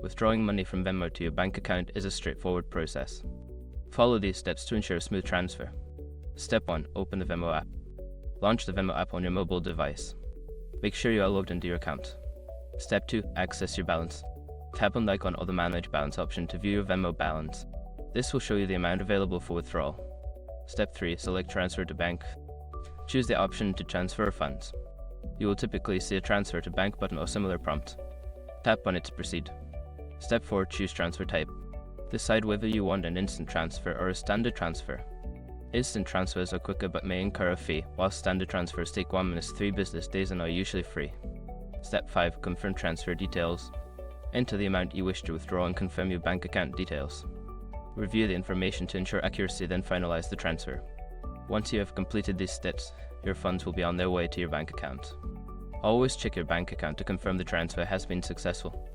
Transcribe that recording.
Withdrawing money from Venmo to your bank account is a straightforward process. Follow these steps to ensure a smooth transfer. Step 1. Open the Venmo app. Launch the Venmo app on your mobile device. Make sure you are logged into your account. Step 2. Access your balance. Tap on the icon or the Manage Balance option to view your Venmo balance. This will show you the amount available for withdrawal. Step 3. Select Transfer to Bank. Choose the option to transfer funds. You will typically see a Transfer to Bank button or similar prompt. Tap on it to proceed. Step 4. Choose Transfer Type. Decide whether you want an instant transfer or a standard transfer. Instant transfers are quicker but may incur a fee, while standard transfers take 1 minute to 3 business days and are usually free. Step 5. Confirm transfer details. Enter the amount you wish to withdraw and confirm your bank account details. Review the information to ensure accuracy, then finalize the transfer. Once you have completed these steps, your funds will be on their way to your bank account. Always check your bank account to confirm the transfer has been successful.